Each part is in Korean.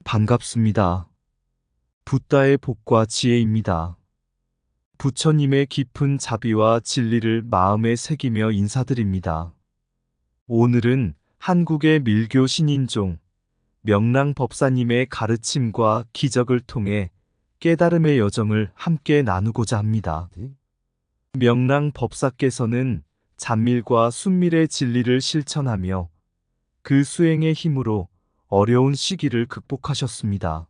반갑습니다. 붓다의 복과 지혜입니다. 부처님의 깊은 자비와 진리를 마음에 새기며 인사드립니다. 오늘은 한국의 밀교 신인종 명랑법사님의 가르침과 기적을 통해 깨달음의 여정을 함께 나누고자 합니다. 명랑법사께서는 잔밀과 순밀의 진리를 실천하며 그 수행의 힘으로 어려운 시기를 극복하셨습니다.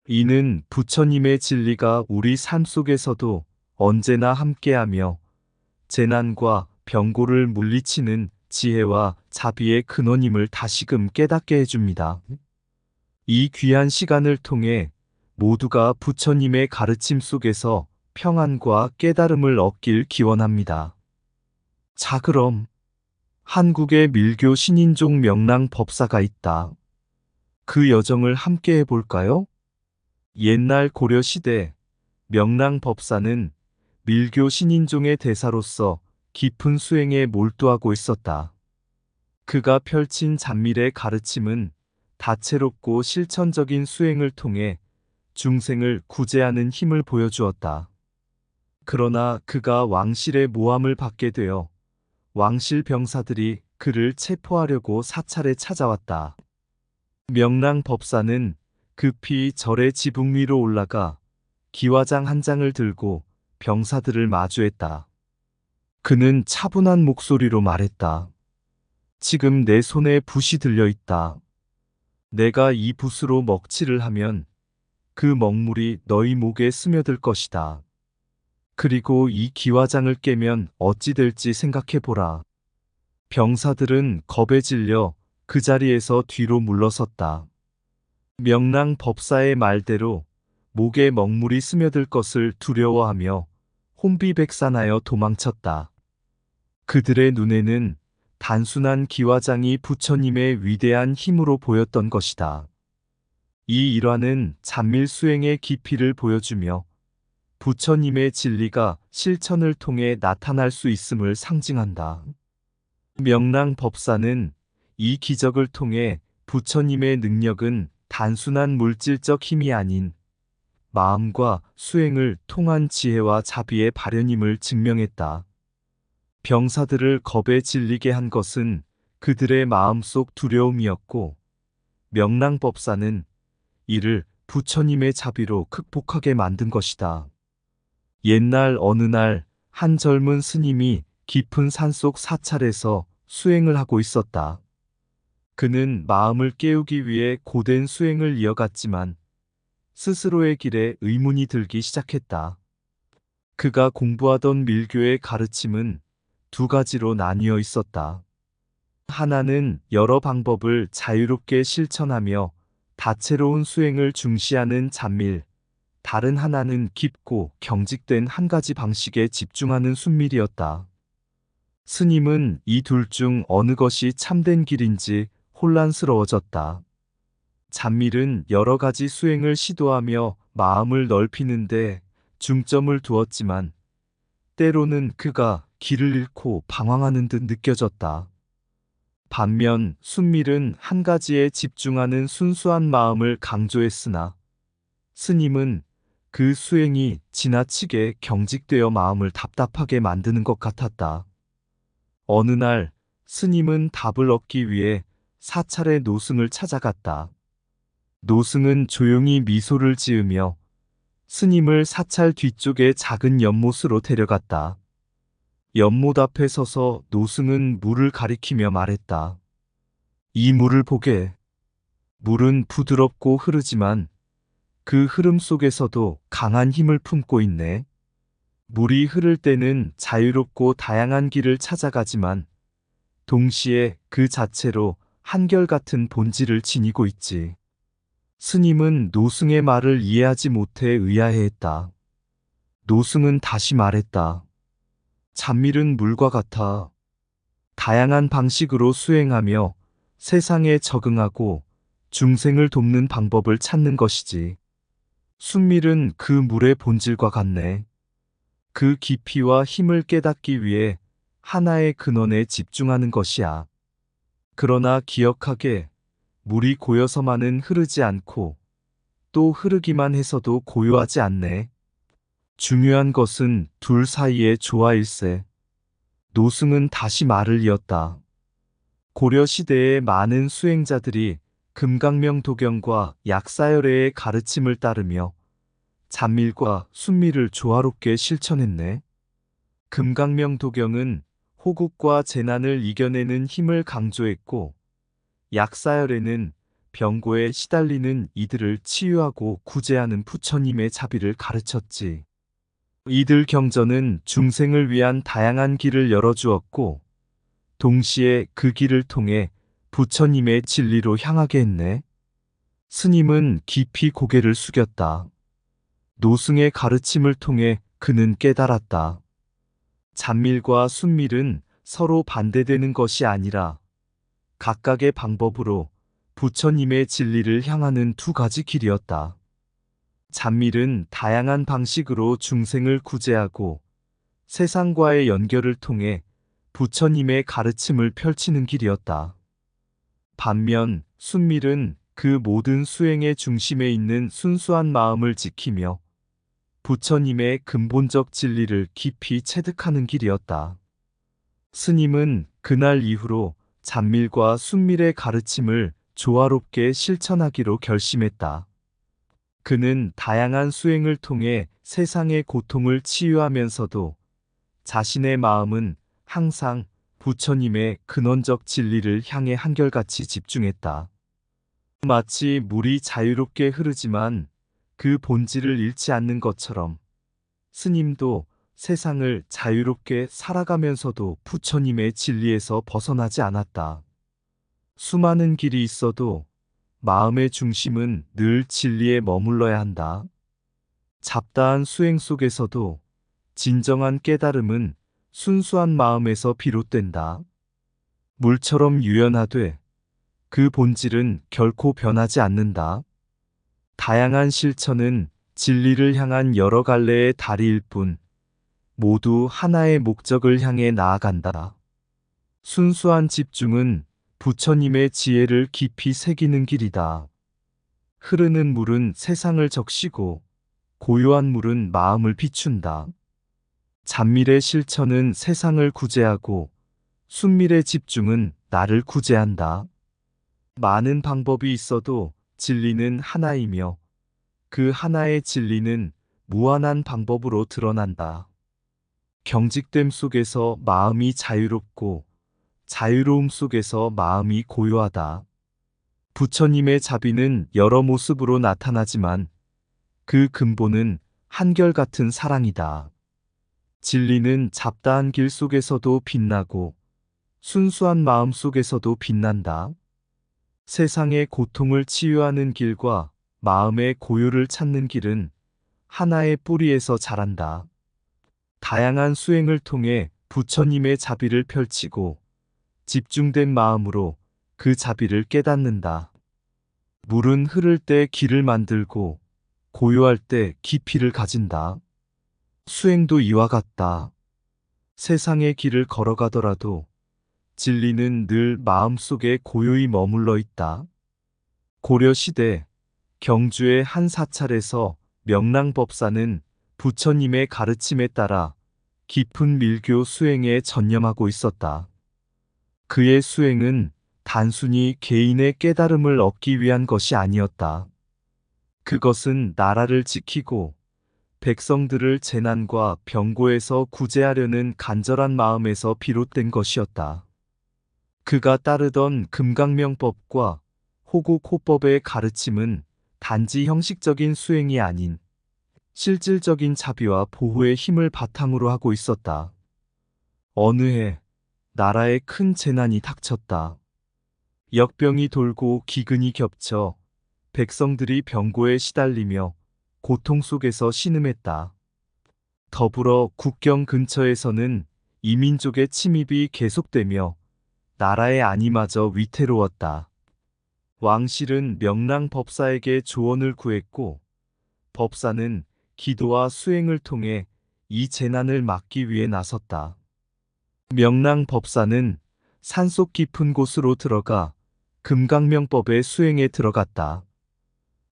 이는 부처님의 진리가 우리 삶 속에서도 언제나 함께하며 재난과 병고를 물리치는 지혜와 자비의 근원임을 다시금 깨닫게 해줍니다. 이 귀한 시간을 통해 모두가 부처님의 가르침 속에서 평안과 깨달음을 얻길 기원합니다. 자, 그럼 한국의 밀교 신인종 명랑법사가 있다. 그 여정을 함께 해볼까요? 옛날 고려시대 명랑법사는 밀교 신인종의 대사로서 깊은 수행에 몰두하고 있었다. 그가 펼친 잔밀의 가르침은 다채롭고 실천적인 수행을 통해 중생을 구제하는 힘을 보여주었다. 그러나 그가 왕실의 모함을 받게 되어 왕실 병사들이 그를 체포하려고 사찰에 찾아왔다. 명랑법사는 급히 절의 지붕 위로 올라가 기와장 한 장을 들고 병사들을 마주했다. 그는 차분한 목소리로 말했다. 지금 내 손에 붓이 들려 있다. 내가 이 붓으로 먹칠을 하면 그 먹물이 너희 목에 스며들 것이다. 그리고 이 기와장을 깨면 어찌 될지 생각해보라. 병사들은 겁에 질려 그 자리에서 뒤로 물러섰다. 명랑법사의 말대로 목에 먹물이 스며들 것을 두려워하며 혼비백산하여 도망쳤다. 그들의 눈에는 단순한 기와장이 부처님의 위대한 힘으로 보였던 것이다. 이 일화는 잔밀 수행의 깊이를 보여주며 부처님의 진리가 실천을 통해 나타날 수 있음을 상징한다. 명랑법사는 이 기적을 통해 부처님의 능력은 단순한 물질적 힘이 아닌 마음과 수행을 통한 지혜와 자비의 발현임을 증명했다. 병사들을 겁에 질리게 한 것은 그들의 마음속 두려움이었고, 명랑법사는 이를 부처님의 자비로 극복하게 만든 것이다. 옛날 어느 날 한 젊은 스님이 깊은 산속 사찰에서 수행을 하고 있었다. 그는 마음을 깨우기 위해 고된 수행을 이어갔지만 스스로의 길에 의문이 들기 시작했다. 그가 공부하던 밀교의 가르침은 두 가지로 나뉘어 있었다. 하나는 여러 방법을 자유롭게 실천하며 다채로운 수행을 중시하는 잔밀, 다른 하나는 깊고 경직된 한 가지 방식에 집중하는 순밀이었다. 스님은 이 둘 중 어느 것이 참된 길인지 혼란스러워졌다. 잔밀은 여러 가지 수행을 시도하며 마음을 넓히는데 중점을 두었지만 때로는 그가 길을 잃고 방황하는 듯 느껴졌다. 반면 순밀은 한 가지에 집중하는 순수한 마음을 강조했으나 스님은 그 수행이 지나치게 경직되어 마음을 답답하게 만드는 것 같았다. 어느 날 스님은 답을 얻기 위해 사찰의 노승을 찾아갔다. 노승은 조용히 미소를 지으며 스님을 사찰 뒤쪽의 작은 연못으로 데려갔다. 연못 앞에 서서 노승은 물을 가리키며 말했다. 이 물을 보게. 물은 부드럽고 흐르지만 그 흐름 속에서도 강한 힘을 품고 있네. 물이 흐를 때는 자유롭고 다양한 길을 찾아가지만 동시에 그 자체로 한결같은 본질을 지니고 있지. 스님은 노승의 말을 이해하지 못해 의아해했다. 노승은 다시 말했다. 잔밀은 물과 같아. 다양한 방식으로 수행하며 세상에 적응하고 중생을 돕는 방법을 찾는 것이지. 순밀은 그 물의 본질과 같네. 그 깊이와 힘을 깨닫기 위해 하나의 근원에 집중하는 것이야. 그러나 기억하게, 물이 고여서만은 흐르지 않고 또 흐르기만 해서도 고요하지 않네. 중요한 것은 둘 사이의 조화일세. 노승은 다시 말을 이었다. 고려 시대의 많은 수행자들이 금강명 도경과 약사열애의 가르침을 따르며 잔밀과 순밀을 조화롭게 실천했네. 금강명 도경은 호국과 재난을 이겨내는 힘을 강조했고, 약사열애는 병고에 시달리는 이들을 치유하고 구제하는 부처님의 자비를 가르쳤지. 이들 경전은 중생을 위한 다양한 길을 열어주었고, 동시에 그 길을 통해 부처님의 진리로 향하게 했네. 스님은 깊이 고개를 숙였다. 노승의 가르침을 통해 그는 깨달았다. 잔밀과 순밀은 서로 반대되는 것이 아니라 각각의 방법으로 부처님의 진리를 향하는 두 가지 길이었다. 잔밀은 다양한 방식으로 중생을 구제하고 세상과의 연결을 통해 부처님의 가르침을 펼치는 길이었다. 반면 순밀은 그 모든 수행의 중심에 있는 순수한 마음을 지키며 부처님의 근본적 진리를 깊이 체득하는 길이었다. 스님은 그날 이후로 잔밀과 순밀의 가르침을 조화롭게 실천하기로 결심했다. 그는 다양한 수행을 통해 세상의 고통을 치유하면서도 자신의 마음은 항상 부처님의 근원적 진리를 향해 한결같이 집중했다. 마치 물이 자유롭게 흐르지만 그 본질을 잃지 않는 것처럼 스님도 세상을 자유롭게 살아가면서도 부처님의 진리에서 벗어나지 않았다. 수많은 길이 있어도 마음의 중심은 늘 진리에 머물러야 한다. 잡다한 수행 속에서도 진정한 깨달음은 순수한 마음에서 비롯된다. 물처럼 유연하되 그 본질은 결코 변하지 않는다. 다양한 실천은 진리를 향한 여러 갈래의 다리일 뿐 모두 하나의 목적을 향해 나아간다. 순수한 집중은 부처님의 지혜를 깊이 새기는 길이다. 흐르는 물은 세상을 적시고 고요한 물은 마음을 비춘다. 잔밀의 실천은 세상을 구제하고 순밀의 집중은 나를 구제한다. 많은 방법이 있어도 진리는 하나이며 그 하나의 진리는 무한한 방법으로 드러난다. 경직됨 속에서 마음이 자유롭고 자유로움 속에서 마음이 고요하다. 부처님의 자비는 여러 모습으로 나타나지만 그 근본은 한결같은 사랑이다. 진리는 잡다한 길 속에서도 빛나고 순수한 마음 속에서도 빛난다. 세상의 고통을 치유하는 길과 마음의 고요를 찾는 길은 하나의 뿌리에서 자란다. 다양한 수행을 통해 부처님의 자비를 펼치고 집중된 마음으로 그 자비를 깨닫는다. 물은 흐를 때 길을 만들고 고요할 때 깊이를 가진다. 수행도 이와 같다. 세상의 길을 걸어가더라도 진리는 늘 마음속에 고요히 머물러 있다. 고려 시대 경주의 한 사찰에서 명랑법사는 부처님의 가르침에 따라 깊은 밀교 수행에 전념하고 있었다. 그의 수행은 단순히 개인의 깨달음을 얻기 위한 것이 아니었다. 그것은 나라를 지키고 백성들을 재난과 병고에서 구제하려는 간절한 마음에서 비롯된 것이었다. 그가 따르던 금강명법과 호국호법의 가르침은 단지 형식적인 수행이 아닌 실질적인 자비와 보호의 힘을 바탕으로 하고 있었다. 어느 해 나라에 큰 재난이 닥쳤다. 역병이 돌고 기근이 겹쳐 백성들이 병고에 시달리며 고통 속에서 신음했다. 더불어 국경 근처에서는 이민족의 침입이 계속되며 나라의 안위마저 위태로웠다. 왕실은 명랑법사에게 조언을 구했고 법사는 기도와 수행을 통해 이 재난을 막기 위해 나섰다. 명랑법사는 산속 깊은 곳으로 들어가 금강명법의 수행에 들어갔다.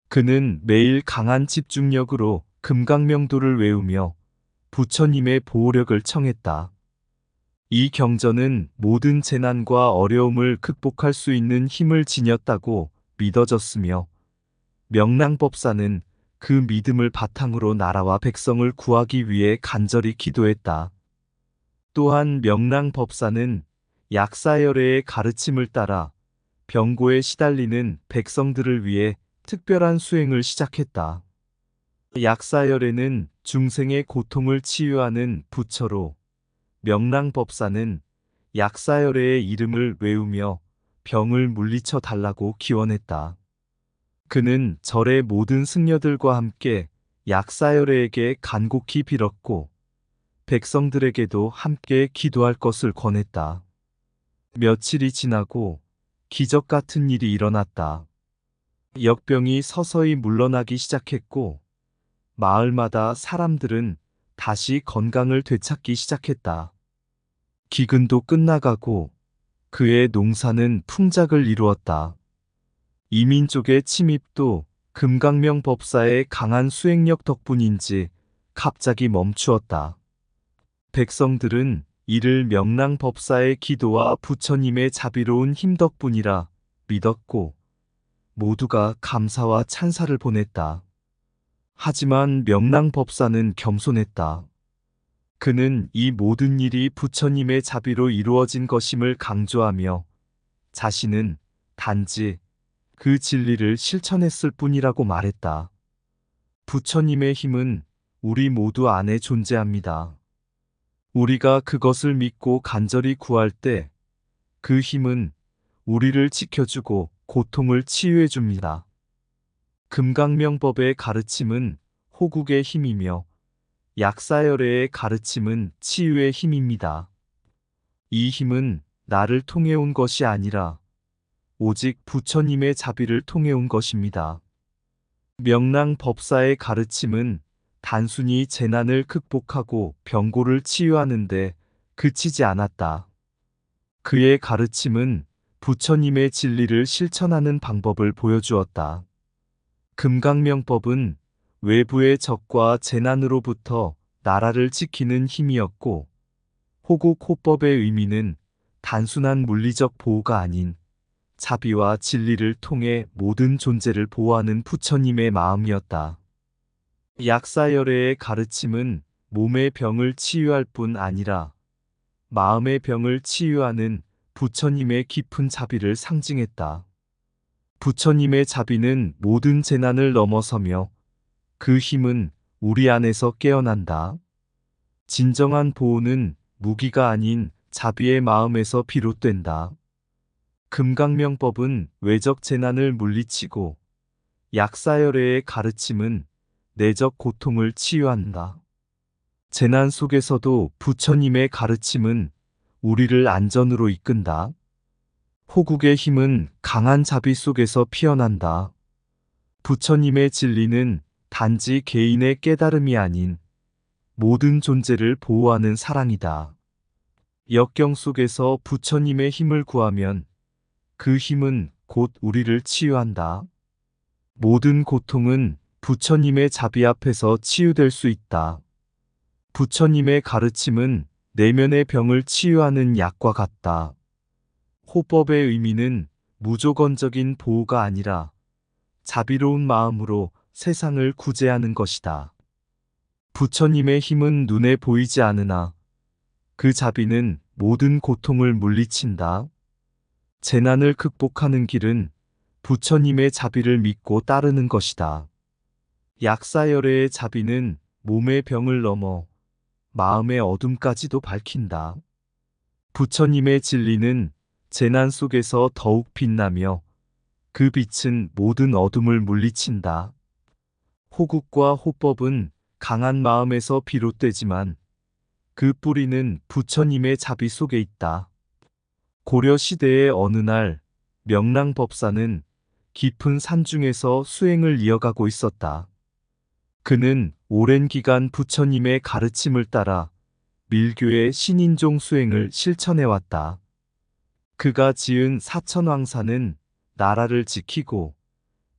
그는 매일 강한 집중력으로 금강명도를 외우며 부처님의 보호력을 청했다. 이 경전은 모든 재난과 어려움을 극복할 수 있는 힘을 지녔다고 믿어졌으며 명랑법사는 그 믿음을 바탕으로 나라와 백성을 구하기 위해 간절히 기도했다. 또한 명랑법사는 약사열애의 가르침을 따라 병고에 시달리는 백성들을 위해 특별한 수행을 시작했다. 약사열애는 중생의 고통을 치유하는 부처로 명랑법사는 약사열애의 이름을 외우며 병을 물리쳐 달라고 기원했다. 그는 절의 모든 승려들과 함께 약사열애에게 간곡히 빌었고 백성들에게도 함께 기도할 것을 권했다. 며칠이 지나고 기적 같은 일이 일어났다. 역병이 서서히 물러나기 시작했고 마을마다 사람들은 다시 건강을 되찾기 시작했다. 기근도 끝나가고 그의 농사는 풍작을 이루었다. 이민족의 침입도 금강명 법사의 강한 수행력 덕분인지 갑자기 멈추었다. 백성들은 이를 명랑 법사의 기도와 부처님의 자비로운 힘 덕분이라 믿었고 모두가 감사와 찬사를 보냈다. 하지만 명랑 법사는 겸손했다. 그는 이 모든 일이 부처님의 자비로 이루어진 것임을 강조하며 자신은 단지 그 진리를 실천했을 뿐이라고 말했다. 부처님의 힘은 우리 모두 안에 존재합니다. 우리가 그것을 믿고 간절히 구할 때 그 힘은 우리를 지켜주고 고통을 치유해 줍니다. 금강명법의 가르침은 호국의 힘이며 약사열애의 가르침은 치유의 힘입니다. 이 힘은 나를 통해 온 것이 아니라 오직 부처님의 자비를 통해 온 것입니다. 명랑법사의 가르침은 단순히 재난을 극복하고 병고를 치유하는데 그치지 않았다. 그의 가르침은 부처님의 진리를 실천하는 방법을 보여주었다. 금강명법은 외부의 적과 재난으로부터 나라를 지키는 힘이었고 호국호법의 의미는 단순한 물리적 보호가 아닌 자비와 진리를 통해 모든 존재를 보호하는 부처님의 마음이었다. 약사열애의 가르침은 몸의 병을 치유할 뿐 아니라 마음의 병을 치유하는 부처님의 깊은 자비를 상징했다. 부처님의 자비는 모든 재난을 넘어서며 그 힘은 우리 안에서 깨어난다. 진정한 보호는 무기가 아닌 자비의 마음에서 비롯된다. 금강명법은 외적 재난을 물리치고 약사열애의 가르침은 내적 고통을 치유한다. 재난 속에서도 부처님의 가르침은 우리를 안전으로 이끈다. 호국의 힘은 강한 자비 속에서 피어난다. 부처님의 진리는 단지 개인의 깨달음이 아닌 모든 존재를 보호하는 사랑이다. 역경 속에서 부처님의 힘을 구하면 그 힘은 곧 우리를 치유한다. 모든 고통은 부처님의 자비 앞에서 치유될 수 있다. 부처님의 가르침은 내면의 병을 치유하는 약과 같다. 호법의 의미는 무조건적인 보호가 아니라 자비로운 마음으로 세상을 구제하는 것이다. 부처님의 힘은 눈에 보이지 않으나 그 자비는 모든 고통을 물리친다. 재난을 극복하는 길은 부처님의 자비를 믿고 따르는 것이다. 약사열애의 자비는 몸의 병을 넘어 마음의 어둠까지도 밝힌다. 부처님의 진리는 재난 속에서 더욱 빛나며 그 빛은 모든 어둠을 물리친다. 호국과 호법은 강한 마음에서 비롯되지만 그 뿌리는 부처님의 자비 속에 있다. 고려 시대의 어느 날 명랑법사는 깊은 산중에서 수행을 이어가고 있었다. 그는 오랜 기간 부처님의 가르침을 따라 밀교의 신인종 수행을 실천해왔다. 그가 지은 사천왕사는 나라를 지키고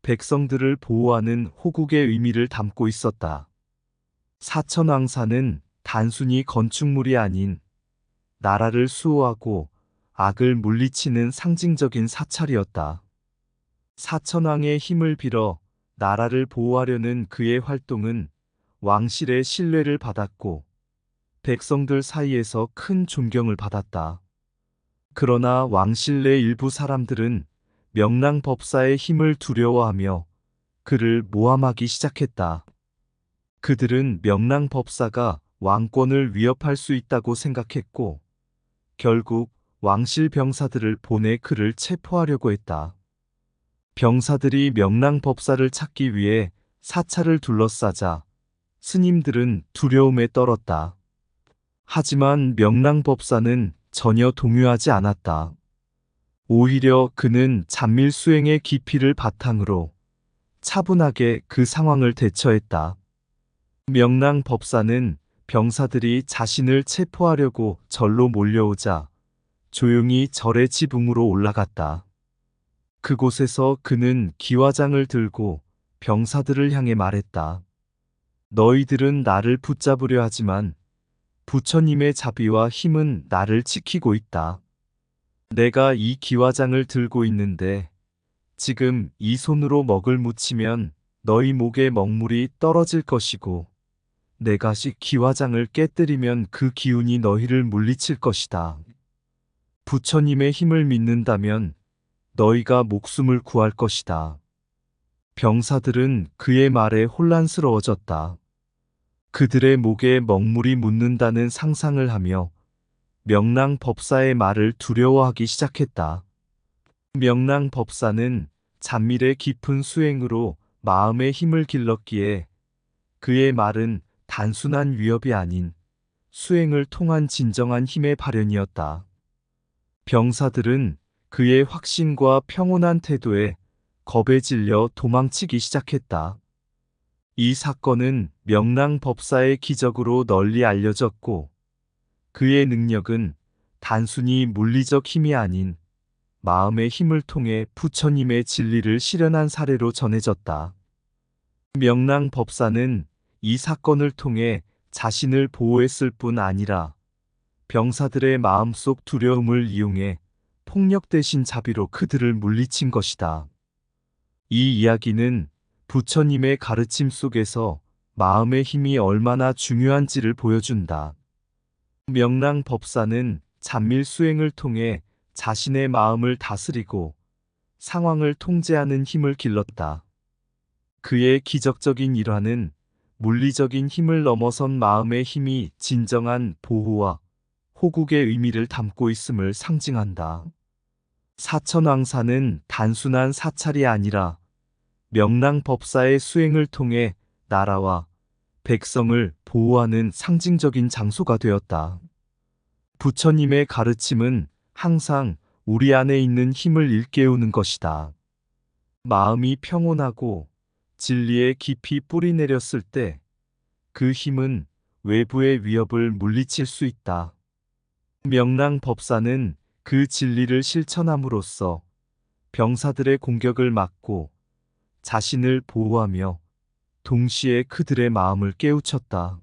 백성들을 보호하는 호국의 의미를 담고 있었다. 사천왕사는 단순히 건축물이 아닌 나라를 수호하고 악을 물리치는 상징적인 사찰이었다. 사천왕의 힘을 빌어 나라를 보호하려는 그의 활동은 왕실의 신뢰를 받았고 백성들 사이에서 큰 존경을 받았다. 그러나 왕실 내 일부 사람들은 명랑법사의 힘을 두려워하며 그를 모함하기 시작했다. 그들은 명랑법사가 왕권을 위협할 수 있다고 생각했고 결국 왕실 병사들을 보내 그를 체포하려고 했다. 병사들이 명랑법사를 찾기 위해 사찰을 둘러싸자 스님들은 두려움에 떨었다. 하지만 명랑법사는 전혀 동요하지 않았다. 오히려 그는 잔밀 수행의 깊이를 바탕으로 차분하게 그 상황을 대처했다. 명랑법사는 병사들이 자신을 체포하려고 절로 몰려오자 조용히 절의 지붕으로 올라갔다. 그곳에서 그는 기와장을 들고 병사들을 향해 말했다. 너희들은 나를 붙잡으려 하지만 부처님의 자비와 힘은 나를 지키고 있다. 내가 이 기와장을 들고 있는데 지금 이 손으로 먹을 묻히면 너희 목에 먹물이 떨어질 것이고 내가 기와장을 깨뜨리면 그 기운이 너희를 물리칠 것이다. 부처님의 힘을 믿는다면 너희가 목숨을 구할 것이다. 병사들은 그의 말에 혼란스러워졌다. 그들의 목에 먹물이 묻는다는 상상을 하며 명랑법사의 말을 두려워하기 시작했다. 명랑법사는 잔밀의 깊은 수행으로 마음의 힘을 길렀기에 그의 말은 단순한 위협이 아닌 수행을 통한 진정한 힘의 발현이었다. 병사들은 그의 확신과 평온한 태도에 겁에 질려 도망치기 시작했다. 이 사건은 명랑법사의 기적으로 널리 알려졌고 그의 능력은 단순히 물리적 힘이 아닌 마음의 힘을 통해 부처님의 진리를 실현한 사례로 전해졌다. 명랑법사는 이 사건을 통해 자신을 보호했을 뿐 아니라 병사들의 마음속 두려움을 이용해 폭력 대신 자비로 그들을 물리친 것이다. 이 이야기는 부처님의 가르침 속에서 마음의 힘이 얼마나 중요한지를 보여준다. 명랑법사는 잔밀 수행을 통해 자신의 마음을 다스리고 상황을 통제하는 힘을 길렀다. 그의 기적적인 일화는 물리적인 힘을 넘어선 마음의 힘이 진정한 보호와 호국의 의미를 담고 있음을 상징한다. 사천왕사는 단순한 사찰이 아니라 명랑법사의 수행을 통해 나라와 백성을 보호하는 상징적인 장소가 되었다. 부처님의 가르침은 항상 우리 안에 있는 힘을 일깨우는 것이다. 마음이 평온하고 진리에 깊이 뿌리 내렸을 때 그 힘은 외부의 위협을 물리칠 수 있다. 명랑법사는 그 진리를 실천함으로써 병사들의 공격을 막고 자신을 보호하며 동시에 그들의 마음을 깨우쳤다.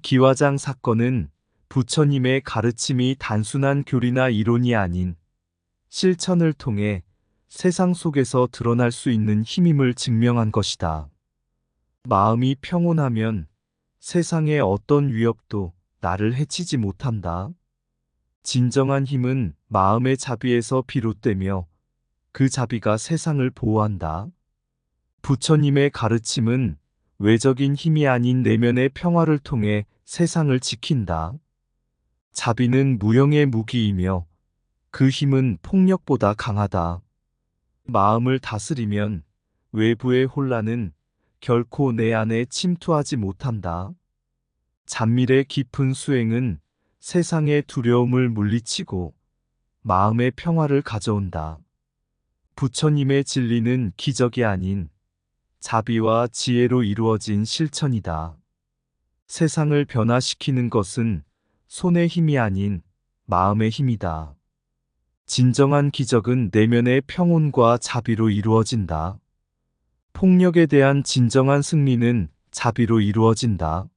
기와장 사건은 부처님의 가르침이 단순한 교리나 이론이 아닌 실천을 통해 세상 속에서 드러날 수 있는 힘임을 증명한 것이다. 마음이 평온하면 세상의 어떤 위협도 나를 해치지 못한다. 진정한 힘은 마음의 자비에서 비롯되며 그 자비가 세상을 보호한다. 부처님의 가르침은 외적인 힘이 아닌 내면의 평화를 통해 세상을 지킨다. 자비는 무형의 무기이며 그 힘은 폭력보다 강하다. 마음을 다스리면 외부의 혼란은 결코 내 안에 침투하지 못한다. 잔밀의 깊은 수행은 세상의 두려움을 물리치고 마음의 평화를 가져온다. 부처님의 진리는 기적이 아닌 자비와 지혜로 이루어진 실천이다. 세상을 변화시키는 것은 손의 힘이 아닌 마음의 힘이다. 진정한 기적은 내면의 평온과 자비로 이루어진다. 폭력에 대한 진정한 승리는 자비로 이루어진다.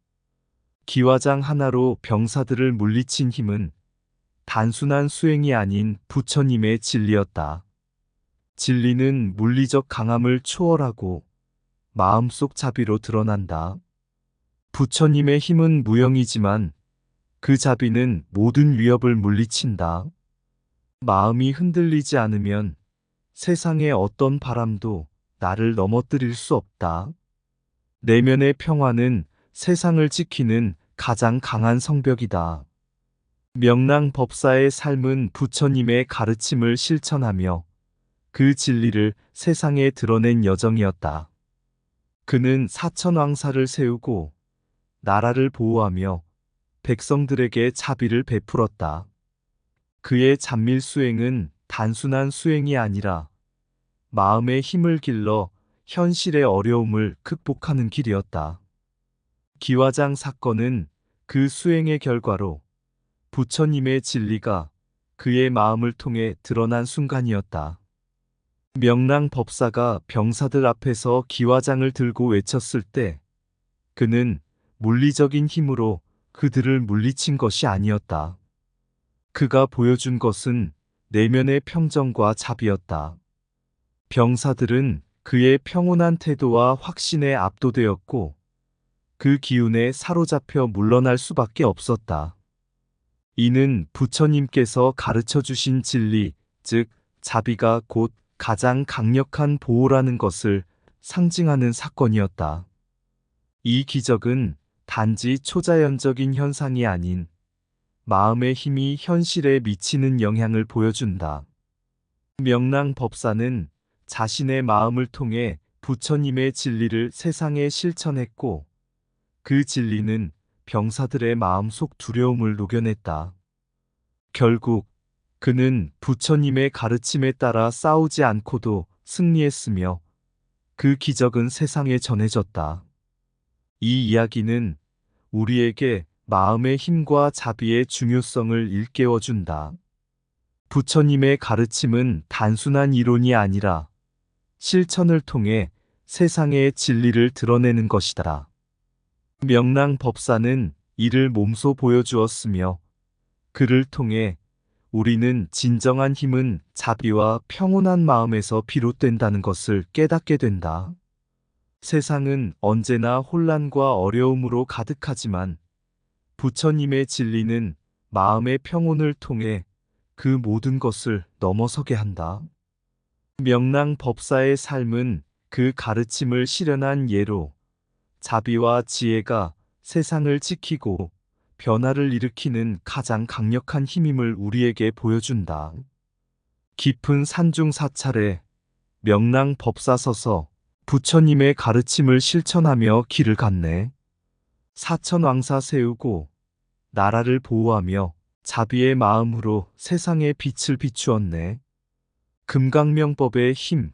기와장 하나로 병사들을 물리친 힘은 단순한 수행이 아닌 부처님의 진리였다. 진리는 물리적 강함을 초월하고 마음속 자비로 드러난다. 부처님의 힘은 무형이지만 그 자비는 모든 위협을 물리친다. 마음이 흔들리지 않으면 세상의 어떤 바람도 나를 넘어뜨릴 수 없다. 내면의 평화는 세상을 지키는 가장 강한 성벽이다. 명랑법사의 삶은 부처님의 가르침을 실천하며 그 진리를 세상에 드러낸 여정이었다. 그는 사천왕사를 세우고 나라를 보호하며 백성들에게 자비를 베풀었다. 그의 잔밀 수행은 단순한 수행이 아니라 마음의 힘을 길러 현실의 어려움을 극복하는 길이었다. 기와장 사건은 그 수행의 결과로 부처님의 진리가 그의 마음을 통해 드러난 순간이었다. 명랑법사가 병사들 앞에서 기와장을 들고 외쳤을 때 그는 물리적인 힘으로 그들을 물리친 것이 아니었다. 그가 보여준 것은 내면의 평정과 자비였다. 병사들은 그의 평온한 태도와 확신에 압도되었고 그 기운에 사로잡혀 물러날 수밖에 없었다. 이는 부처님께서 가르쳐 주신 진리, 즉 자비가 곧 가장 강력한 보호라는 것을 상징하는 사건이었다. 이 기적은 단지 초자연적인 현상이 아닌 마음의 힘이 현실에 미치는 영향을 보여준다. 명랑법사는 자신의 마음을 통해 부처님의 진리를 세상에 실천했고 그 진리는 병사들의 마음속 두려움을 녹여냈다. 결국 그는 부처님의 가르침에 따라 싸우지 않고도 승리했으며 그 기적은 세상에 전해졌다. 이 이야기는 우리에게 마음의 힘과 자비의 중요성을 일깨워준다. 부처님의 가르침은 단순한 이론이 아니라 실천을 통해 세상의 진리를 드러내는 것이다. 명랑법사는 이를 몸소 보여주었으며 그를 통해 우리는 진정한 힘은 자비와 평온한 마음에서 비롯된다는 것을 깨닫게 된다. 세상은 언제나 혼란과 어려움으로 가득하지만 부처님의 진리는 마음의 평온을 통해 그 모든 것을 넘어서게 한다. 명랑법사의 삶은 그 가르침을 실현한 예로 자비와 지혜가 세상을 지키고 변화를 일으키는 가장 강력한 힘임을 우리에게 보여준다. 깊은 산중 사찰에 명랑법사 서서 부처님의 가르침을 실천하며 길을 갔네. 사천왕사 세우고 나라를 보호하며 자비의 마음으로 세상에 빛을 비추었네. 금강명법의 힘,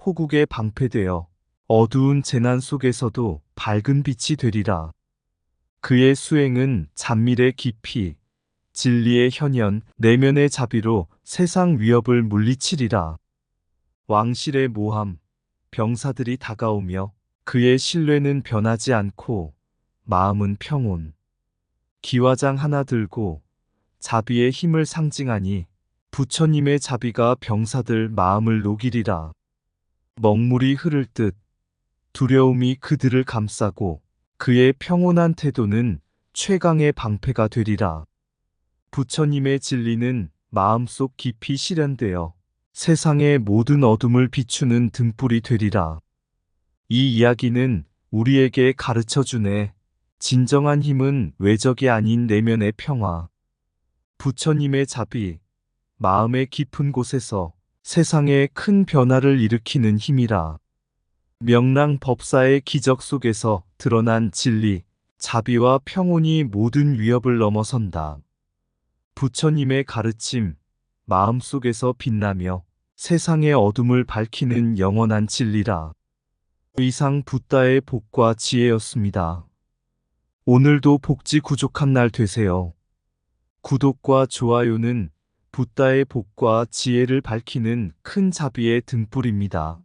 호국에 방패되어 어두운 재난 속에서도 밝은 빛이 되리라. 그의 수행은 잔밀의 깊이, 진리의 현현, 내면의 자비로 세상 위협을 물리치리라. 왕실의 모함, 병사들이 다가오며 그의 신뢰는 변하지 않고 마음은 평온. 기와장 하나 들고 자비의 힘을 상징하니 부처님의 자비가 병사들 마음을 녹이리라. 먹물이 흐를 듯 두려움이 그들을 감싸고 그의 평온한 태도는 최강의 방패가 되리라. 부처님의 진리는 마음속 깊이 실현되어 세상의 모든 어둠을 비추는 등불이 되리라. 이 이야기는 우리에게 가르쳐주네. 진정한 힘은 외적이 아닌 내면의 평화. 부처님의 자비, 마음의 깊은 곳에서 세상에 큰 변화를 일으키는 힘이라. 명랑법사의 기적 속에서 드러난 진리, 자비와 평온이 모든 위협을 넘어선다. 부처님의 가르침, 마음속에서 빛나며 세상의 어둠을 밝히는 영원한 진리라. 이상 붓다의 복과 지혜였습니다. 오늘도 복지 구족한 날 되세요. 구독과 좋아요는 붓다의 복과 지혜를 밝히는 큰 자비의 등불입니다.